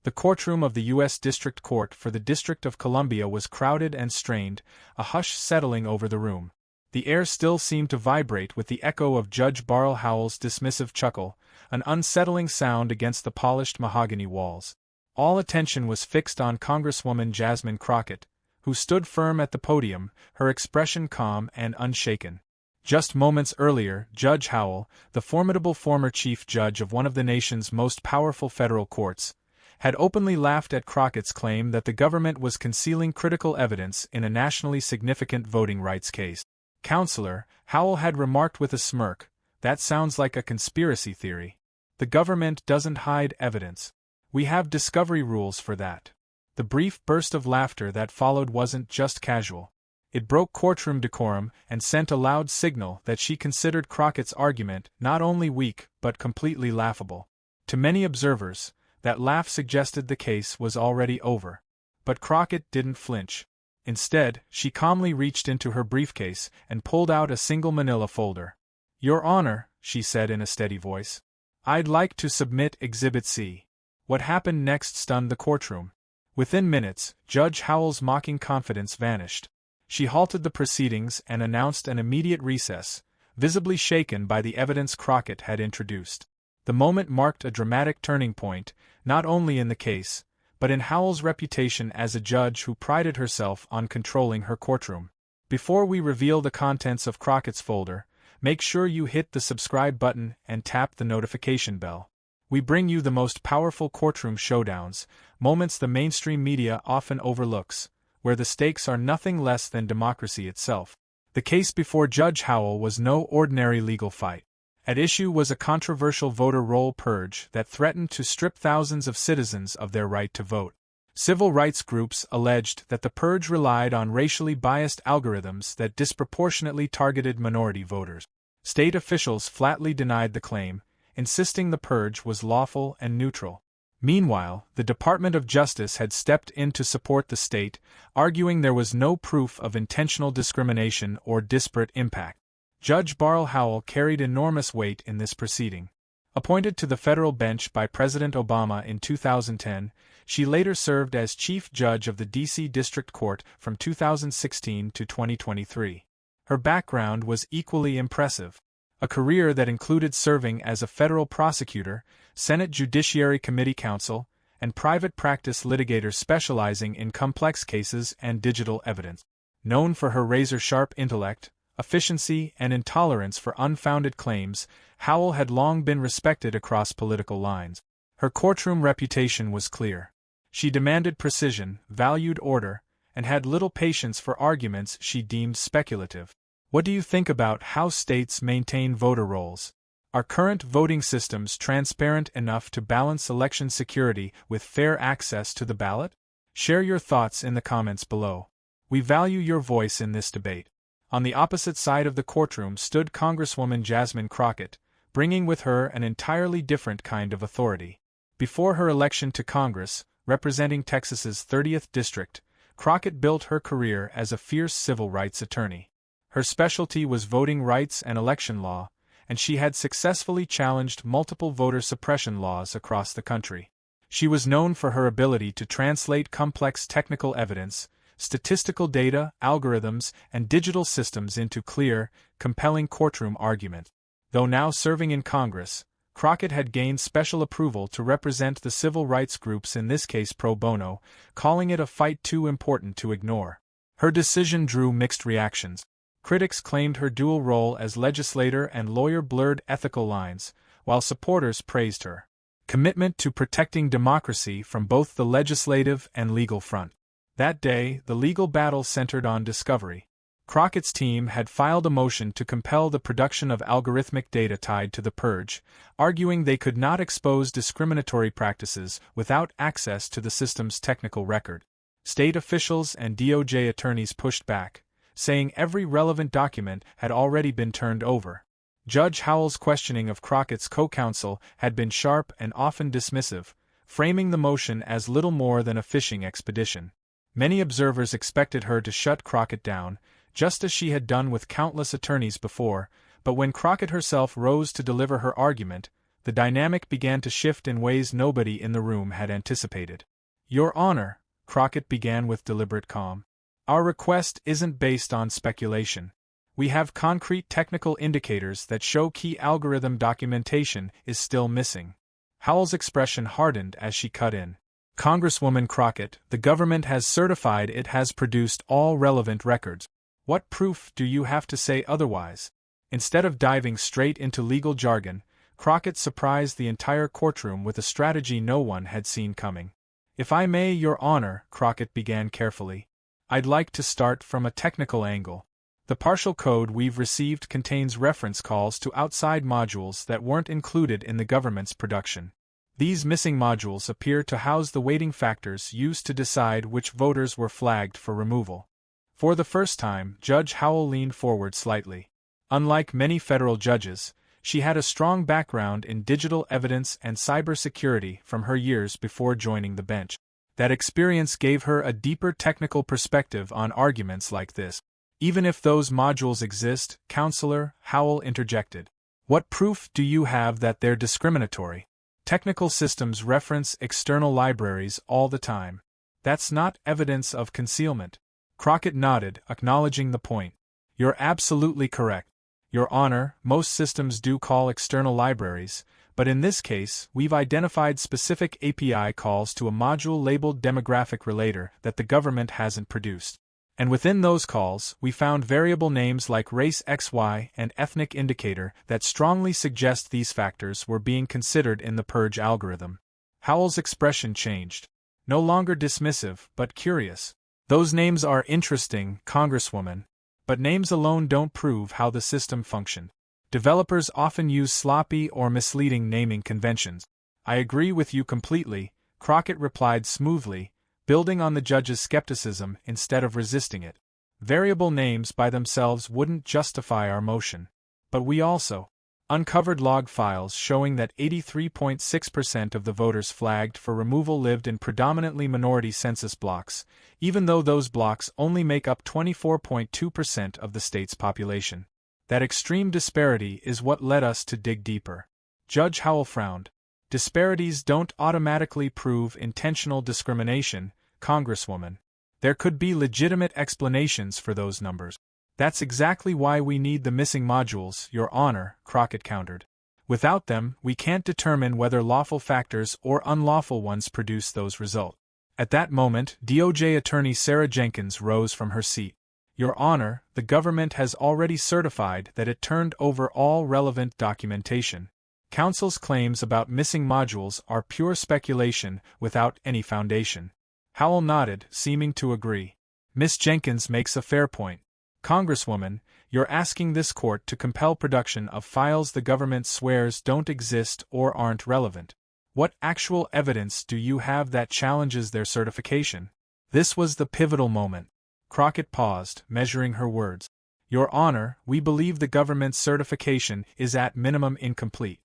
The courtroom of the U.S. District Court for the District of Columbia was crowded and strained, a hush settling over the room. The air still seemed to vibrate with the echo of Judge Barl Howell's dismissive chuckle, an unsettling sound against the polished mahogany walls. All attention was fixed on Congresswoman Jasmine Crockett, who stood firm at the podium, her expression calm and unshaken. Just moments earlier, Judge Howell, the formidable former chief judge of one of the nation's most powerful federal courts, had openly laughed at Crockett's claim that the government was concealing critical evidence in a nationally significant voting rights case. "Counselor," Howell had remarked with a smirk, "that sounds like a conspiracy theory. The government doesn't hide evidence. We have discovery rules for that." The brief burst of laughter that followed wasn't just casual. It broke courtroom decorum and sent a loud signal that she considered Crockett's argument not only weak but completely laughable. To many observers, that laugh suggested the case was already over. But Crockett didn't flinch. Instead, she calmly reached into her briefcase and pulled out a single manila folder. "Your Honor," she said in a steady voice, "I'd like to submit Exhibit C." What happened next stunned the courtroom. Within minutes, Judge Howell's mocking confidence vanished. She halted the proceedings and announced an immediate recess, visibly shaken by the evidence Crockett had introduced. The moment marked a dramatic turning point, not only in the case, but in Howell's reputation as a judge who prided herself on controlling her courtroom. Before we reveal the contents of Crockett's folder, make sure you hit the subscribe button and tap the notification bell. We bring you the most powerful courtroom showdowns, moments the mainstream media often overlooks, where the stakes are nothing less than democracy itself. The case before Judge Howell was no ordinary legal fight. At issue was a controversial voter roll purge that threatened to strip thousands of citizens of their right to vote. Civil rights groups alleged that the purge relied on racially biased algorithms that disproportionately targeted minority voters. State officials flatly denied the claim, insisting the purge was lawful and neutral. Meanwhile, the Department of Justice had stepped in to support the state, arguing there was no proof of intentional discrimination or disparate impact. Judge Barl Howell carried enormous weight in this proceeding. Appointed to the federal bench by President Obama in 2010, she later served as chief judge of the D.C. District Court from 2016 to 2023. Her background was equally impressive. A career that included serving as a federal prosecutor, Senate Judiciary Committee counsel, and private practice litigator specializing in complex cases and digital evidence. Known for her razor-sharp intellect, efficiency, and intolerance for unfounded claims, Howell had long been respected across political lines. Her courtroom reputation was clear. She demanded precision, valued order, and had little patience for arguments she deemed speculative. What do you think about how states maintain voter rolls? Are current voting systems transparent enough to balance election security with fair access to the ballot? Share your thoughts in the comments below. We value your voice in this debate. On the opposite side of the courtroom stood Congresswoman Jasmine Crockett, bringing with her an entirely different kind of authority. Before her election to Congress, representing Texas's 30th District, Crockett built her career as a fierce civil rights attorney. Her specialty was voting rights and election law, and she had successfully challenged multiple voter suppression laws across the country. She was known for her ability to translate complex technical evidence, statistical data, algorithms, and digital systems into clear, compelling courtroom argument. Though now serving in Congress, Crockett had gained special approval to represent the civil rights groups, in this case pro bono, calling it a fight too important to ignore. Her decision drew mixed reactions. Critics claimed her dual role as legislator and lawyer blurred ethical lines, while supporters praised her commitment to protecting democracy from both the legislative and legal front. That day, the legal battle centered on discovery. Crockett's team had filed a motion to compel the production of algorithmic data tied to the purge, arguing they could not expose discriminatory practices without access to the system's technical record. State officials and DOJ attorneys pushed back, saying every relevant document had already been turned over. Judge Howell's questioning of Crockett's co-counsel had been sharp and often dismissive, framing the motion as little more than a fishing expedition. Many observers expected her to shut Crockett down, just as she had done with countless attorneys before, but when Crockett herself rose to deliver her argument, The dynamic began to shift in ways nobody in the room had anticipated. "Your Honor," Crockett began with deliberate calm, "our request isn't based on speculation. We have concrete technical indicators that show key algorithm documentation is still missing." Howell's expression hardened as she cut in. "Congresswoman Crockett, the government has certified it has produced all relevant records. What proof do you have to say otherwise?" Instead of diving straight into legal jargon, Crockett surprised the entire courtroom with a strategy no one had seen coming. "If I may, Your Honor," Crockett began carefully, "I'd like to start from a technical angle. The partial code we've received contains reference calls to outside modules that weren't included in the government's production. These missing modules appear to house the weighting factors used to decide which voters were flagged for removal." For the first time, Judge Howell leaned forward slightly. Unlike many federal judges, she had a strong background in digital evidence and cybersecurity from her years before joining the bench. That experience gave her a deeper technical perspective on arguments like this. "Even if those modules exist," Counselor Howell interjected, "what proof do you have that they're discriminatory? Technical systems reference external libraries all the time. That's not evidence of concealment." Crockett nodded, acknowledging the point. "You're absolutely correct, Your Honor, most systems do call external libraries, but in this case, we've identified specific API calls to a module labeled demographic relator that the government hasn't produced. And within those calls, we found variable names like race XY and ethnic indicator that strongly suggest these factors were being considered in the purge algorithm." Howell's expression changed. No longer dismissive, but curious. "Those names are interesting, Congresswoman. But names alone don't prove how the system functioned. Developers often use sloppy or misleading naming conventions." "I agree with you completely," Crockett replied smoothly, building on the judge's skepticism instead of resisting it. "Variable names by themselves wouldn't justify our motion. But we also uncovered log files showing that 83.6% of the voters flagged for removal lived in predominantly minority census blocks, even though those blocks only make up 24.2% of the state's population. That extreme disparity is what led us to dig deeper." Judge Howell frowned. "Disparities don't automatically prove intentional discrimination, Congresswoman. There could be legitimate explanations for those numbers." "That's exactly why we need the missing modules, Your Honor," Crockett countered. "Without them, we can't determine whether lawful factors or unlawful ones produce those results." At that moment, DOJ Attorney Sarah Jenkins rose from her seat. "Your Honor, the government has already certified that it turned over all relevant documentation. Counsel's claims about missing modules are pure speculation without any foundation." Howell nodded, seeming to agree. "Miss Jenkins makes a fair point. Congresswoman, you're asking this court to compel production of files the government swears don't exist or aren't relevant. What actual evidence do you have that challenges their certification?" This was the pivotal moment. Crockett paused, measuring her words. "Your Honor, we believe the government's certification is at minimum incomplete."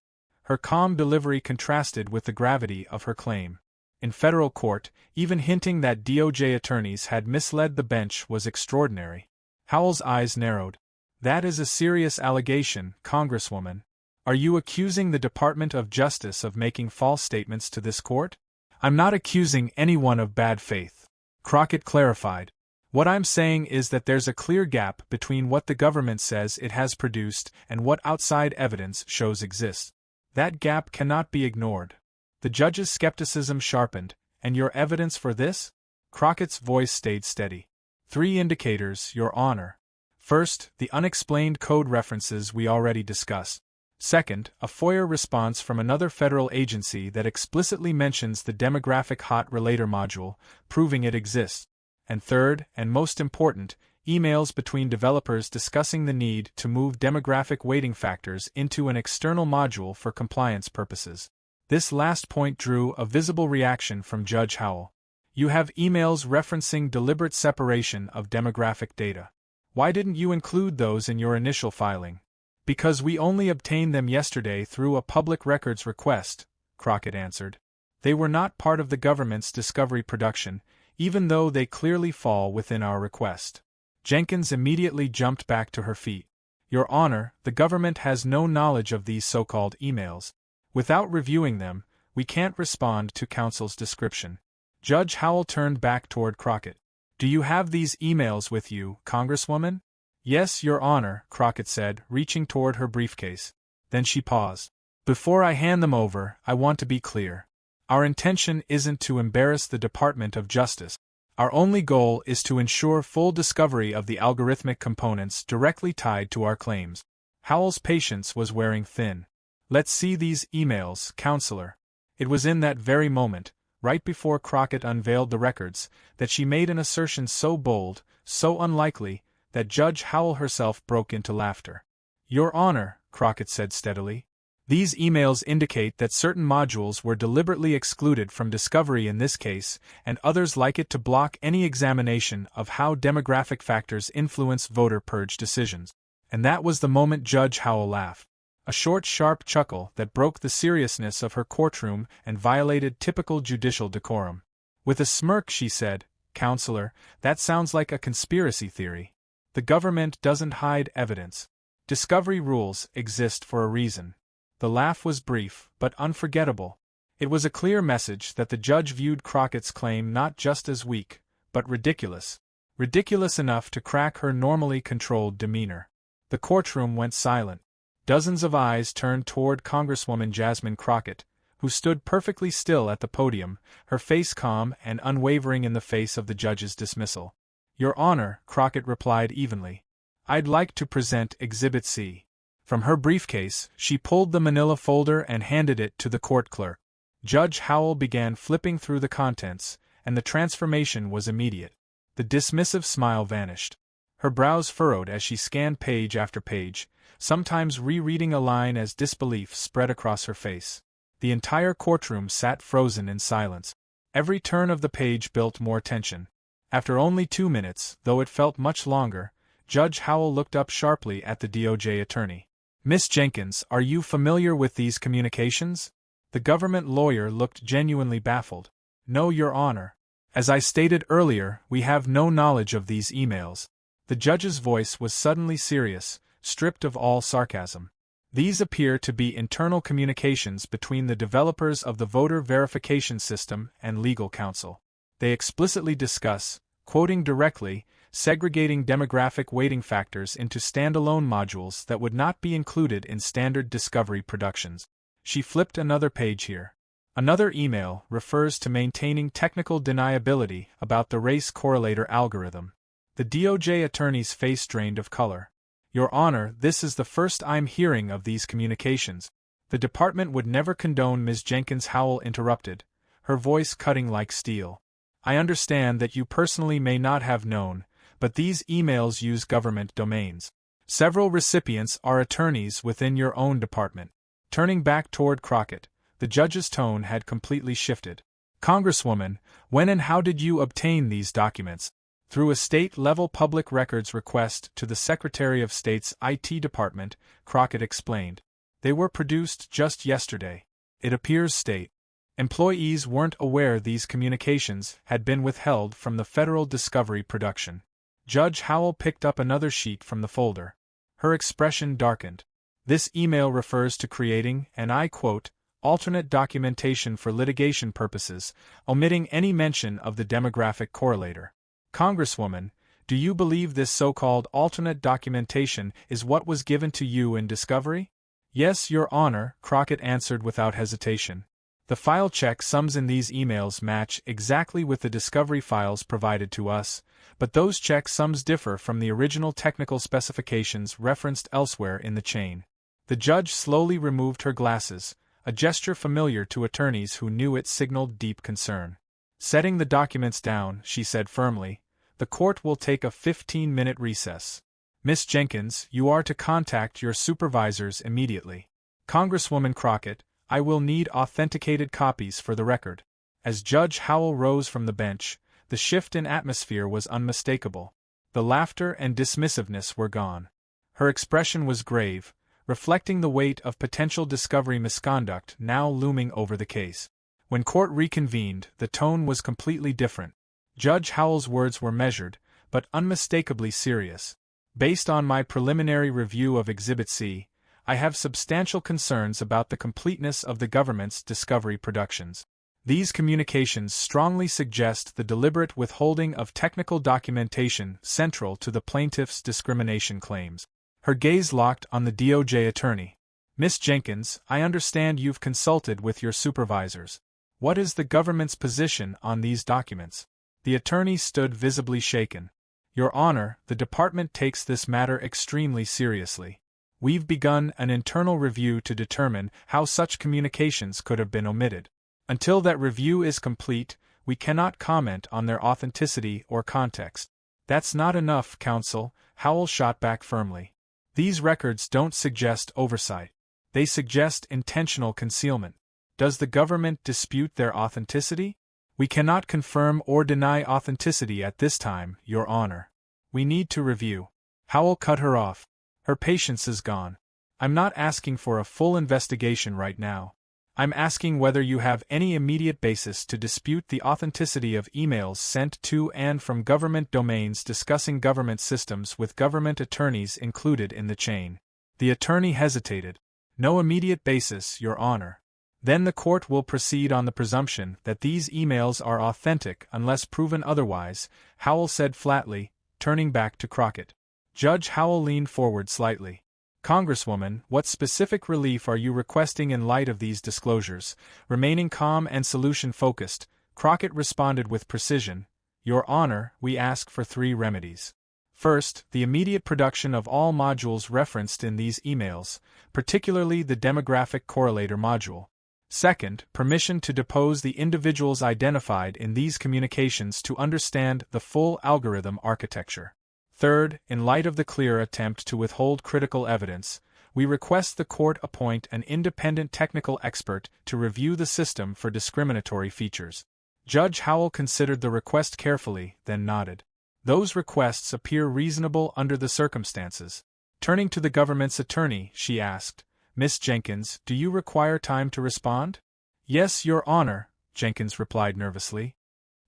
Her calm delivery contrasted with the gravity of her claim. In federal court, even hinting that DOJ attorneys had misled the bench was extraordinary. Howell's eyes narrowed. "That is a serious allegation, Congresswoman. Are you accusing the Department of Justice of making false statements to this court?" "I'm not accusing anyone of bad faith," Crockett clarified. "What I'm saying is that there's a clear gap between what the government says it has produced and what outside evidence shows exists. That gap cannot be ignored." The judge's skepticism sharpened. "And your evidence for this?" Crockett's voice stayed steady. "3 indicators, Your Honor. First, the unexplained code references we already discussed. Second, a FOIA response from another federal agency that explicitly mentions the demographic hot relator module, proving it exists. And third, and most important, emails between developers discussing the need to move demographic weighting factors into an external module for compliance purposes." This last point drew a visible reaction from Judge Howell. "You have emails referencing deliberate separation of demographic data. Why didn't you include those in your initial filing?" "Because we only obtained them yesterday through a public records request," Crockett answered. "They were not part of the government's discovery production, even though they clearly fall within our request." Jenkins immediately jumped back to her feet. "Your Honor, the government has no knowledge of these so-called emails. Without reviewing them, we can't respond to counsel's description. Judge Howell turned back toward Crockett. Do you have these emails with you, Congresswoman? Yes, Your Honor, Crockett said, reaching toward her briefcase. Then she paused. Before I hand them over, I want to be clear. Our intention isn't to embarrass the Department of Justice. Our only goal is to ensure full discovery of the algorithmic components directly tied to our claims. Howell's patience was wearing thin. Let's see these emails, Counselor. It was in that very moment, right before Crockett unveiled the records, that she made an assertion so bold, so unlikely, that Judge Howell herself broke into laughter. Your Honor, Crockett said steadily, these emails indicate that certain modules were deliberately excluded from discovery in this case, and others like it to block any examination of how demographic factors influence voter purge decisions. And that was the moment Judge Howell laughed. A short, sharp chuckle that broke the seriousness of her courtroom and violated typical judicial decorum. With a smirk she said, Counselor, that sounds like a conspiracy theory. The government doesn't hide evidence. Discovery rules exist for a reason. The laugh was brief, but unforgettable. It was a clear message that the judge viewed Crockett's claim not just as weak, but ridiculous. Ridiculous enough to crack her normally controlled demeanor. The courtroom went silent. Dozens of eyes turned toward Congresswoman Jasmine Crockett, who stood perfectly still at the podium, her face calm and unwavering in the face of the judge's dismissal. Your Honor, Crockett replied evenly. I'd like to present Exhibit C. From her briefcase, she pulled the manila folder and handed it to the court clerk. Judge Howell began flipping through the contents, and the transformation was immediate. The dismissive smile vanished. Her brows furrowed as she scanned page after page, sometimes rereading a line as disbelief spread across her face. The entire courtroom sat frozen in silence. Every turn of the page built more tension. After only 2 minutes, though it felt much longer, Judge Howell looked up sharply at the DOJ attorney. Miss Jenkins, are you familiar with these communications? The government lawyer looked genuinely baffled. No, Your Honor. As I stated earlier, we have no knowledge of these emails. The judge's voice was suddenly serious, stripped of all sarcasm. These appear to be internal communications between the developers of the voter verification system and legal counsel. They explicitly discuss, quoting directly, segregating demographic weighting factors into standalone modules that would not be included in standard discovery productions. She flipped another page here. Another email refers to maintaining technical deniability about the race correlator algorithm. The DOJ attorney's face drained of color. Your Honor, this is the first I'm hearing of these communications. The department would never condone. Ms. Jenkins Howell interrupted, her voice cutting like steel. I understand that you personally may not have known, but these emails use government domains. Several recipients are attorneys within your own department. Turning back toward Crockett, the judge's tone had completely shifted. Congresswoman, when and how did you obtain these documents? Through a state-level public records request to the Secretary of State's IT department, Crockett explained. They were produced just yesterday. It appears state employees weren't aware these communications had been withheld from the federal discovery production. Judge Howell picked up another sheet from the folder. Her expression darkened. This email refers to creating, and I quote, alternate documentation for litigation purposes, omitting any mention of the demographic correlator. Congresswoman, do you believe this so-called alternate documentation is what was given to you in discovery? Yes, Your Honor, Crockett answered without hesitation. The file check sums in these emails match exactly with the discovery files provided to us, but those checksums differ from the original technical specifications referenced elsewhere in the chain. The judge slowly removed her glasses, a gesture familiar to attorneys who knew it signaled deep concern. Setting the documents down, she said firmly, the court will take a 15-minute recess. Miss Jenkins, you are to contact your supervisors immediately. Congresswoman Crockett, I will need authenticated copies for the record. As Judge Howell rose from the bench, the shift in atmosphere was unmistakable. The laughter and dismissiveness were gone. Her expression was grave, reflecting the weight of potential discovery misconduct now looming over the case. When court reconvened, the tone was completely different. Judge Howell's words were measured, but unmistakably serious. Based on my preliminary review of Exhibit C, I have substantial concerns about the completeness of the government's discovery productions. These communications strongly suggest the deliberate withholding of technical documentation central to the plaintiff's discrimination claims. Her gaze locked on the DOJ attorney. Miss Jenkins, I understand you've consulted with your supervisors. What is the government's position on these documents? The attorney stood visibly shaken. Your Honor, the department takes this matter extremely seriously. We've begun an internal review to determine how such communications could have been omitted. Until that review is complete, we cannot comment on their authenticity or context. That's not enough, counsel, Howell shot back firmly. These records don't suggest oversight. They suggest intentional concealment. Does the government dispute their authenticity? We cannot confirm or deny authenticity at this time, Your Honor. We need to review. Howell cut her off. Her patience is gone. I'm not asking for a full investigation right now. I'm asking whether you have any immediate basis to dispute the authenticity of emails sent to and from government domains discussing government systems with government attorneys included in the chain. The attorney hesitated. No immediate basis, Your Honor. Then the court will proceed on the presumption that these emails are authentic unless proven otherwise, Howell said flatly, turning back to Crockett. Judge Howell leaned forward slightly. Congresswoman, what specific relief are you requesting in light of these disclosures? Remaining calm and solution-focused, Crockett responded with precision. Your Honor, we ask for 3 remedies. First, the immediate production of all modules referenced in these emails, particularly the demographic correlator module. Second, permission to depose the individuals identified in these communications to understand the full algorithm architecture. Third, in light of the clear attempt to withhold critical evidence, we request the court appoint an independent technical expert to review the system for discriminatory features. Judge Howell considered the request carefully, then nodded. Those requests appear reasonable under the circumstances. Turning to the government's attorney, she asked, Miss Jenkins, do you require time to respond? Yes, Your Honor, Jenkins replied nervously.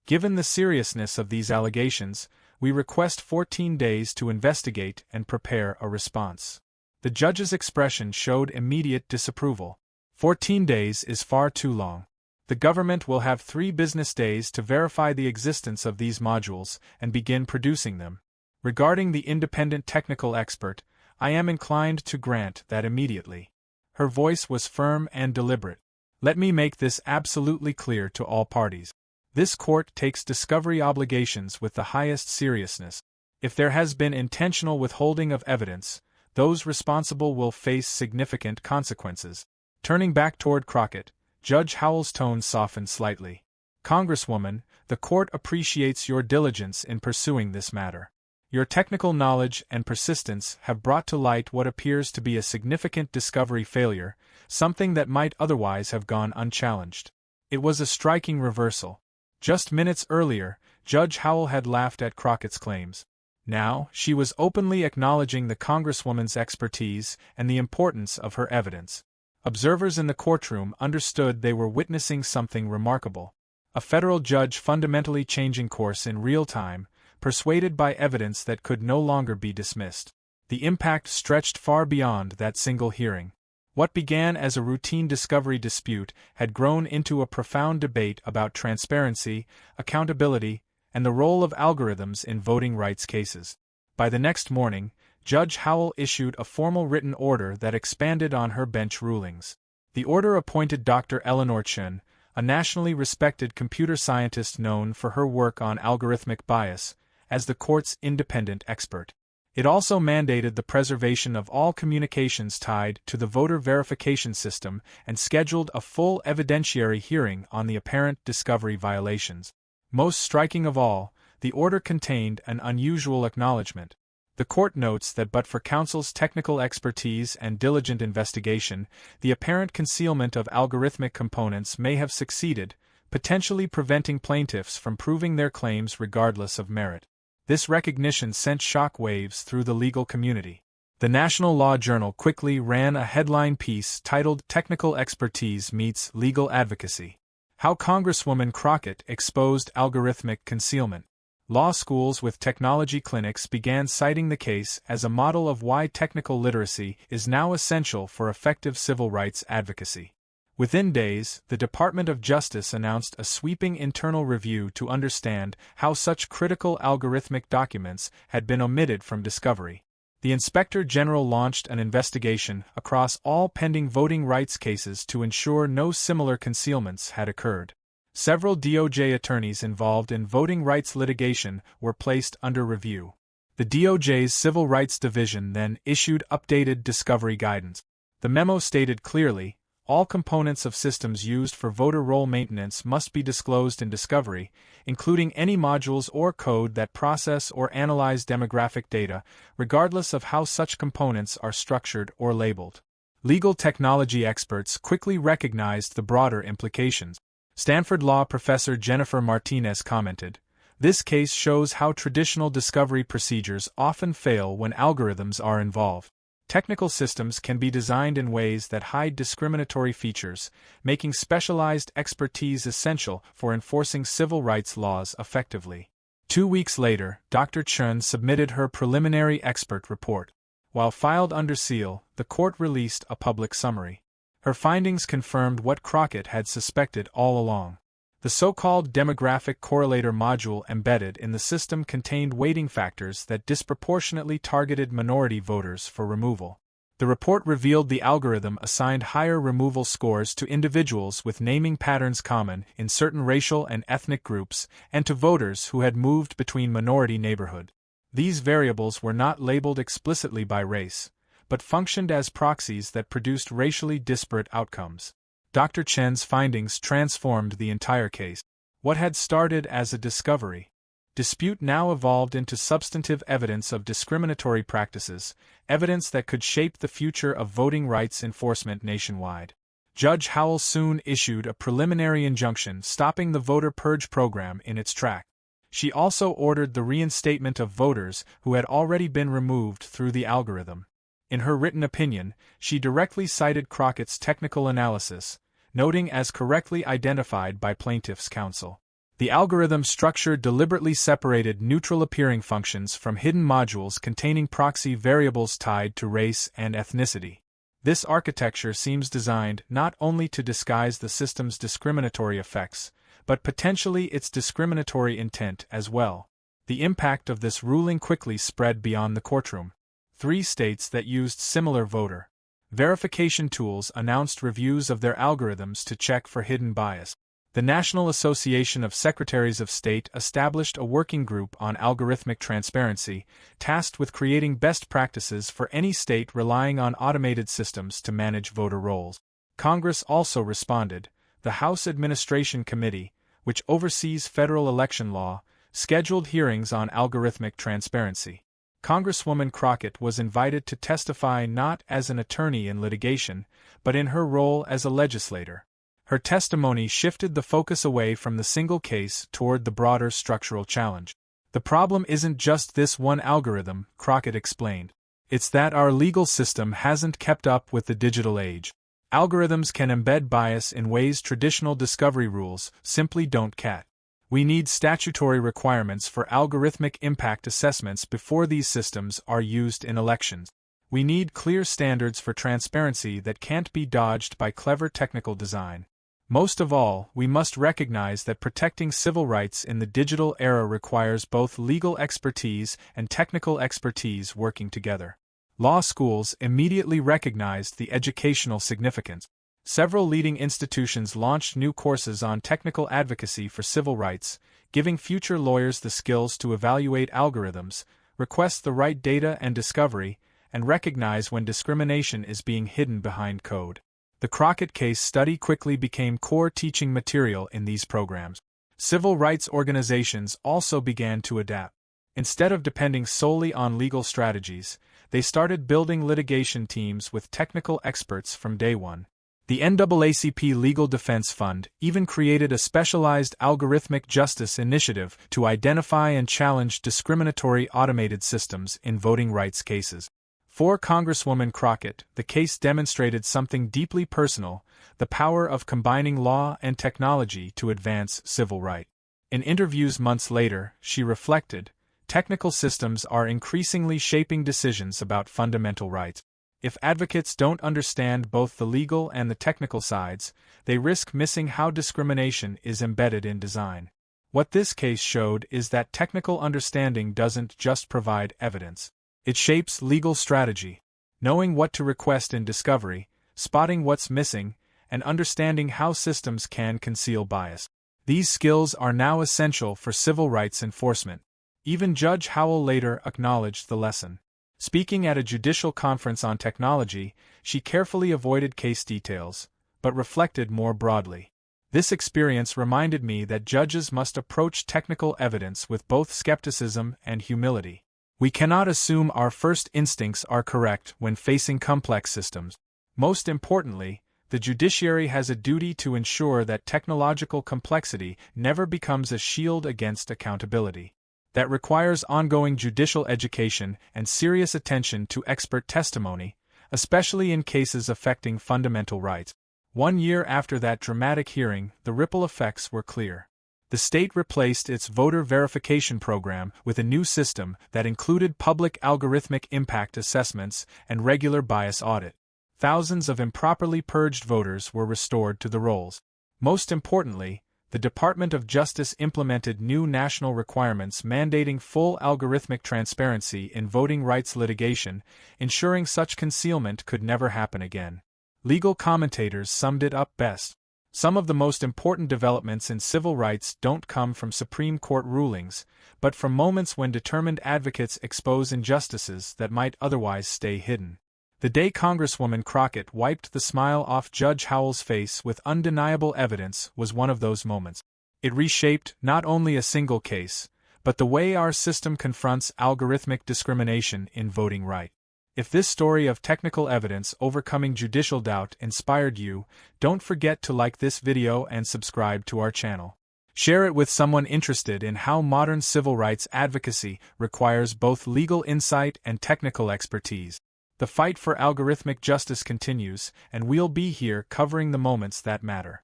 Given the seriousness of these allegations, we request 14 days to investigate and prepare a response. The judge's expression showed immediate disapproval. 14 days is far too long. The government will have 3 business days to verify the existence of these modules and begin producing them. Regarding the independent technical expert, I am inclined to grant that immediately. Her voice was firm and deliberate. Let me make this absolutely clear to all parties. This court takes discovery obligations with the highest seriousness. If there has been intentional withholding of evidence, those responsible will face significant consequences. Turning back toward Crockett, Judge Howell's tone softened slightly. Congresswoman, the court appreciates your diligence in pursuing this matter. Your technical knowledge and persistence have brought to light what appears to be a significant discovery failure, something that might otherwise have gone unchallenged. It was a striking reversal. Just minutes earlier, Judge Howell had laughed at Crockett's claims. Now, she was openly acknowledging the Congresswoman's expertise and the importance of her evidence. Observers in the courtroom understood they were witnessing something remarkable. A federal judge fundamentally changing course in real time, persuaded by evidence that could no longer be dismissed. The impact stretched far beyond that single hearing. What began as a routine discovery dispute had grown into a profound debate about transparency, accountability, and the role of algorithms in voting rights cases. By the next morning, Judge Howell issued a formal written order that expanded on her bench rulings. The order appointed Dr. Eleanor Chen, a nationally respected computer scientist known for her work on algorithmic bias, as the court's independent expert. It also mandated the preservation of all communications tied to the voter verification system and scheduled a full evidentiary hearing on the apparent discovery violations. Most striking of all, the order contained an unusual acknowledgement. The court notes that but for counsel's technical expertise and diligent investigation, the apparent concealment of algorithmic components may have succeeded, potentially preventing plaintiffs from proving their claims regardless of merit. This recognition sent shock waves through the legal community. The National Law Journal quickly ran a headline piece titled Technical Expertise Meets Legal Advocacy. How Congresswoman Crockett Exposed Algorithmic Concealment. Law schools with technology clinics began citing the case as a model of why technical literacy is now essential for effective civil rights advocacy. Within days, the Department of Justice announced a sweeping internal review to understand how such critical algorithmic documents had been omitted from discovery. The Inspector General launched an investigation across all pending voting rights cases to ensure no similar concealments had occurred. Several DOJ attorneys involved in voting rights litigation were placed under review. The DOJ's Civil Rights Division then issued updated discovery guidance. The memo stated clearly, all components of systems used for voter roll maintenance must be disclosed in discovery, including any modules or code that process or analyze demographic data, regardless of how such components are structured or labeled. Legal technology experts quickly recognized the broader implications. Stanford Law professor Jennifer Martinez commented, "This case shows how traditional discovery procedures often fail when algorithms are involved. Technical systems can be designed in ways that hide discriminatory features, making specialized expertise essential for enforcing civil rights laws effectively." 2 weeks later, Dr. Chun submitted her preliminary expert report. While filed under seal, the court released a public summary. Her findings confirmed what Crockett had suspected all along. The so-called demographic correlator module embedded in the system contained weighting factors that disproportionately targeted minority voters for removal. The report revealed the algorithm assigned higher removal scores to individuals with naming patterns common in certain racial and ethnic groups, and to voters who had moved between minority neighborhoods. These variables were not labeled explicitly by race, but functioned as proxies that produced racially disparate outcomes. Dr. Chen's findings transformed the entire case. What had started as a discovery dispute now evolved into substantive evidence of discriminatory practices, evidence that could shape the future of voting rights enforcement nationwide. Judge Howell soon issued a preliminary injunction stopping the voter purge program in its tracks. She also ordered the reinstatement of voters who had already been removed through the algorithm. In her written opinion, she directly cited Crockett's technical analysis, noting as correctly identified by plaintiff's counsel. The algorithm structure deliberately separated neutral-appearing functions from hidden modules containing proxy variables tied to race and ethnicity. This architecture seems designed not only to disguise the system's discriminatory effects, but potentially its discriminatory intent as well. The impact of this ruling quickly spread beyond the courtroom. 3 states that used similar voter verification tools announced reviews of their algorithms to check for hidden bias. The National Association of Secretaries of State established a working group on algorithmic transparency, tasked with creating best practices for any state relying on automated systems to manage voter rolls. Congress also responded. The House Administration Committee, which oversees federal election law, scheduled hearings on algorithmic transparency. Congresswoman Crockett was invited to testify not as an attorney in litigation, but in her role as a legislator. Her testimony shifted the focus away from the single case toward the broader structural challenge. "The problem isn't just this one algorithm," Crockett explained. "It's that our legal system hasn't kept up with the digital age. Algorithms can embed bias in ways traditional discovery rules simply don't catch. We need statutory requirements for algorithmic impact assessments before these systems are used in elections. We need clear standards for transparency that can't be dodged by clever technical design. Most of all, we must recognize that protecting civil rights in the digital era requires both legal expertise and technical expertise working together." Law schools immediately recognized the educational significance. Several leading institutions launched new courses on technical advocacy for civil rights, giving future lawyers the skills to evaluate algorithms, request the right data and discovery, and recognize when discrimination is being hidden behind code. The Crockett case study quickly became core teaching material in these programs. Civil rights organizations also began to adapt. Instead of depending solely on legal strategies, they started building litigation teams with technical experts from day one. The NAACP Legal Defense Fund even created a specialized algorithmic justice initiative to identify and challenge discriminatory automated systems in voting rights cases. For Congresswoman Crockett, the case demonstrated something deeply personal: the power of combining law and technology to advance civil rights. In interviews months later, she reflected, technical systems are increasingly shaping decisions about fundamental rights. If advocates don't understand both the legal and the technical sides, they risk missing how discrimination is embedded in design. What this case showed is that technical understanding doesn't just provide evidence. It shapes legal strategy. Knowing what to request in discovery, spotting what's missing, and understanding how systems can conceal bias. These skills are now essential for civil rights enforcement. Even Judge Howell later acknowledged the lesson. Speaking at a judicial conference on technology, she carefully avoided case details, but reflected more broadly. This experience reminded me that judges must approach technical evidence with both skepticism and humility. We cannot assume our first instincts are correct when facing complex systems. Most importantly, the judiciary has a duty to ensure that technological complexity never becomes a shield against accountability. That requires ongoing judicial education and serious attention to expert testimony, especially in cases affecting fundamental rights. 1 year after that dramatic hearing, the ripple effects were clear. The state replaced its voter verification program with a new system that included public algorithmic impact assessments and regular bias audit. Thousands of improperly purged voters were restored to the rolls. Most importantly, the Department of Justice implemented new national requirements mandating full algorithmic transparency in voting rights litigation, ensuring such concealment could never happen again. Legal commentators summed it up best. Some of the most important developments in civil rights don't come from Supreme Court rulings, but from moments when determined advocates expose injustices that might otherwise stay hidden. The day Congresswoman Crockett wiped the smile off Judge Howell's face with undeniable evidence was one of those moments. It reshaped not only a single case, but the way our system confronts algorithmic discrimination in voting rights. If this story of technical evidence overcoming judicial doubt inspired you, don't forget to like this video and subscribe to our channel. Share it with someone interested in how modern civil rights advocacy requires both legal insight and technical expertise. The fight for algorithmic justice continues, and we'll be here covering the moments that matter.